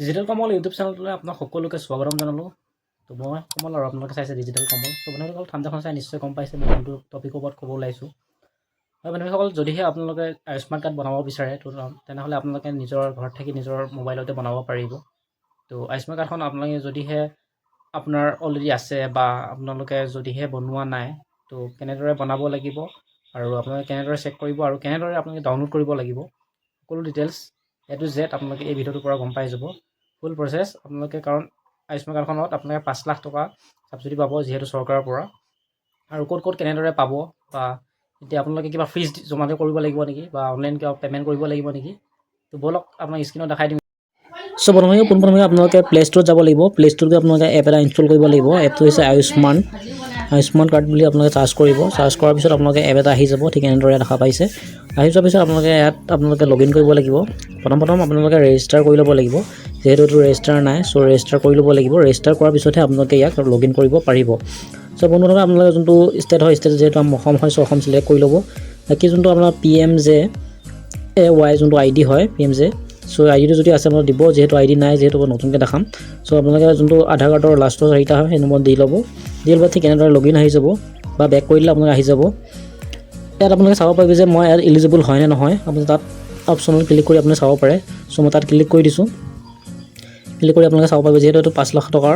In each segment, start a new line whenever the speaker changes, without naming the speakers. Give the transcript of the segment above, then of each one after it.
Digital Kamal YouTube চেনেলটোলৈ আপোনাক সকলোকে স্বাগতম জনালোঁ। তো মই কমল আৰু আপোনালোকে চাইছে ডিজিটেল কমল। ত' বন্ধুসকল ঠাণ্ডাখন চাই নিশ্চয় গম পাইছে মই কোনটো টপিকৰ ওপৰত ক'ব ওলাইছোঁ। হয় বন্ধুসকল, যদিহে আপোনালোকে আয়ুষ্মান কাৰ্ড বনাব বিচাৰে তেনেহ'লে আপোনালোকে নিজৰ ঘৰত থাকি নিজৰ মোবাইলতে বনাব পাৰিব। তো আয়ুষ্মান কাৰ্ডখন আপোনালোকে যদিহে আপোনাৰ অলৰেডি আছে বা আপোনালোকে যদিহে বনোৱা নাই, তো কেনেদৰে বনাব লাগিব আৰু আপোনালোকে কেনেদৰে চেক কৰিব আৰু কেনেদৰে আপোনালোকে ডাউনলোড কৰিব লাগিব, সকলো ডিটেইলছ A to Z আপোনালোকে এই ভিডিঅ'টোৰ পৰা গম পাই যাব। ফুল প্ৰচেছ আপোনালোকে, কাৰণ আয়ুষ্মান কাৰ্ডখনত আপোনালোকে 5 লাখ টকা ছাবচিডি পাব যিহেতু চৰকাৰৰ পৰা। আৰু ক'ত কেনেদৰে পাব, বা এতিয়া আপোনালোকে কিবা ফিজ জমা কৰিব লাগিব নেকি, বা অনলাইন কিবা পে'মেণ্ট কৰিব লাগিব নেকি, তো ব'লক আপোনাক স্ক্ৰীনত দেখাই দিম। চ' প্ৰথমে পোনপ্ৰথমে আপোনালোকে প্লে' ষ্ট'ৰত যাব লাগিব। প্লে' ষ্ট'ৰত আপোনালোকে এপ এটা ইনষ্টল কৰিব লাগিব। এপটো হৈছে আয়ুষ্মান কাৰ্ড বুলি আপোনালোকে চাৰ্চ কৰিব। চাৰ্চ কৰাৰ পিছত আপোনালোকে এপ এটা আহি যাব, ঠিক এনেদৰে দেখা পাইছে। আহি যোৱাৰ পিছত আপোনালোকে লগ ইন কৰিব লাগিব। প্ৰথম আপোনালোকে ৰেজিষ্টাৰ কৰি ল'ব লাগিব, যিহেতু এইটো ৰেজিষ্টাৰ নাই। চ' ৰেজিষ্টাৰ কৰি ল'ব লাগিব। ৰেজিষ্টাৰ কৰাৰ পিছতহে আপোনালোকে ইয়াক লগ ইন কৰিব পাৰিব। চ' পোনপ্ৰথমে আপোনালোকে যোনটো ষ্টেট হয়, যিহেতু অসম হয়, চ' অসম চিলেক্ট কৰি ল'ব। বাকী যোনটো আপোনাৰ PMJAY যোনটো ID হয় PMJ, চ' আইডিটো যদি আছে আপোনালোকে দিব, যিহেতু ID নাই, যিহেতু নতুনকৈ দেখাম। চ' আপোনালোকে যোনটো আধাৰ কাৰ্ডৰ লাষ্টৰ চাৰিটা হয় সেই নম্বৰ দি ল'ব। ঠিক এনেদৰে লগ ইন আহি যাব, বা বেক কৰি দিলে আপোনালোকে আহি যাব। ইয়াত আপোনালোকে চাব পাৰিব যে মই ইয়াত এলিজিবল হয় নে নহয়। আপুনি তাত অপশ্যনত ক্লিক কৰি আপুনি চাব পাৰে। চ' মই তাত ক্লিক কৰি দিছোঁ। ক্লিক কৰি আপোনালোকে চাব পাৰিব যিহেতু এইটো 5 লাখ টকাৰ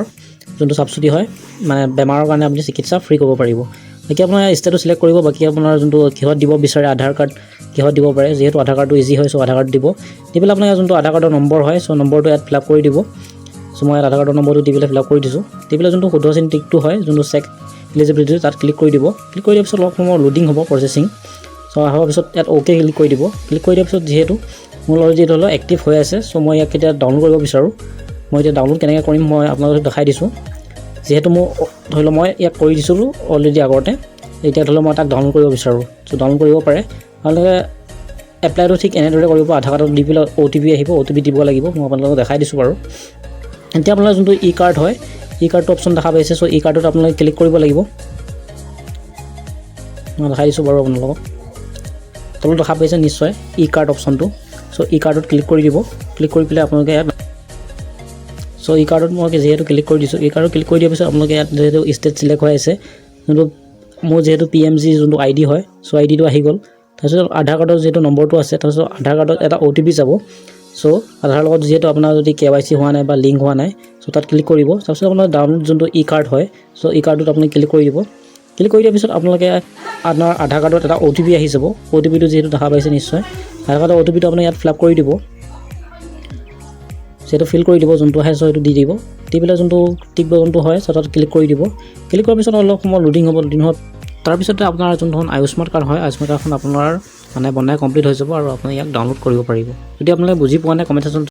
যোনটো ছাবচিডি হয়, মানে বেমাৰৰ কাৰণে আপুনি চিকিৎসা ফ্ৰী কৰিব পাৰিব। বাকী আপোনাৰ ষ্টেটটো চিলেক্ট কৰিব। বাকী আপোনাৰ যোনটো কিহত দিব বিচাৰে, আধাৰ কাৰ্ড কিহত দিব পাৰে, যিহেতু আধাৰ কাৰ্ডটো ইজি হয়, চ' আধাৰ কাৰ্ড দিব। দি পেলাই আপোনাৰ যোনটো আধাৰ কাৰ্ডৰ নম্বৰ হয়, চ' নম্বৰটো ইয়াত ফিল আপ কৰি দিব। চ' মই ইয়াত আধাৰ কাৰ্ডৰ নম্বৰটো দি পেলাই ফিল আপ কৰি দিছোঁ। দি পেলাই যোনটো শুদ্ধ চিন টিকটো হয়, যোনটো চেক এলিজিবিলিটি, তাত ক্লিক কৰি দিব। ক্লিক কৰি দিয়াৰ পিছত অলপ সময় লোডিং হ'ব, প্ৰচেছিং। চ' অহাৰ পিছত ইয়াত অ'কে ক্লিক কৰি দিব। ক্লিক কৰি দিয়াৰ পিছত যিহেতু মোৰ অলৰেডি এইটো হ'লেও এক্টিভ হৈ আছে, চ' মই ইয়াক এতিয়া ডাউনলোড কৰিব বিচাৰোঁ। মই এতিয়া ডাউনলোড কেনেকৈ কৰিম মই আপোনালোকক দেখাই দিছোঁ। যিহেতু মোৰ ধৰি লওক মই ইয়াক কৰি দিছিলোঁ অলৰেডি আগতে, এতিয়া ধৰি লওক মই তাক ডাউনলোড কৰিব বিচাৰোঁ। চ' ডাউনলোড কৰিব পাৰে। আপোনালোকে এপ্লাইটো ঠিক এনেদৰে কৰিব। আধাৰ কাৰ্ডত দি পেলাই OTP আহিব, OTP দিব লাগিব। মই আপোনালোকক দেখাই দিছোঁ বাৰু। এতিয়া আপোনাৰ যোনটো ই কাৰ্ড হয়, ই কাৰ্ডটো অপশ্যন দেখা পাইছে। চ' ই কাৰ্ডত আপোনালোকে ক্লিক কৰিব লাগিব। মই দেখাই দিছোঁ বাৰু আপোনালোকক। তলত দেখা পাইছে নিশ্চয় ই কাৰ্ড অপশ্যনটো। চ' ই কাৰ্ডত ক্লিক কৰি দিব। ক্লিক কৰি পেলাই আপোনালোকে ইয়াত, চ' ই কাৰ্ডত মই যিহেতু ক্লিক কৰি দিছোঁ, ই কাৰ্ডত ক্লিক কৰি দিয়াৰ পিছত আপোনালোকে ইয়াত যিহেতু ষ্টেট চিলেক্ট হৈ আছে, যোনটো মোৰ যিহেতু PMG যোনটো ID হয়, চ' IDটো আহি গ'ল। তাৰপিছত আধাৰ কাৰ্ডৰ যিহেতু নম্বৰটো আছে, তাৰপিছত আধাৰ কাৰ্ডত এটা OTP যাব। চ' আধাৰ লগত যিহেতু আপোনাৰ যদি KYC হোৱা নাই বা লিংক হোৱা নাই, চ' তাত ক্লিক কৰিব। তাৰপিছত আপোনাৰ ডাউনলোড যোনটো ই কাৰ্ড হয়, চ' ই কাৰ্ডটোত আপুনি ক্লিক কৰি দিব। ক্লিক কৰি দিয়াৰ পিছত আপোনালোকে আপোনাৰ আধাৰ কাৰ্ডত এটা OTP আহি যাব। OTPটো যিহেতু দেখা পাইছে নিশ্চয়, আধাৰ কাৰ্ডৰ OTPটো আপুনি ইয়াত ফিল আপ কৰি দিব। সেইটো ফিল কৰি দিব, যোনটো আহে চ' সেইটো দি দিব। দি পেলাই যোনটো টিক যোনটো হয়, চ' তাত ক্লিক কৰি দিব। ক্লিক কৰাৰ পিছত অলপ সময় লোডিং হ'ব। তাৰপিছতে আপোনাৰ যোনখন আয়ুষ্মান কাৰ্ড হয়, আয়ুষ্মান কাৰ্ডখন আপোনাৰ মানে বনাই কমপ্লিট হৈ যাব আৰু আপুনি ইয়াক ডাউনলোড কৰিব পাৰিব। যদি আপোনালোকে বুজি পোৱা নাই, কমেণ্ট ছেকশ্যনত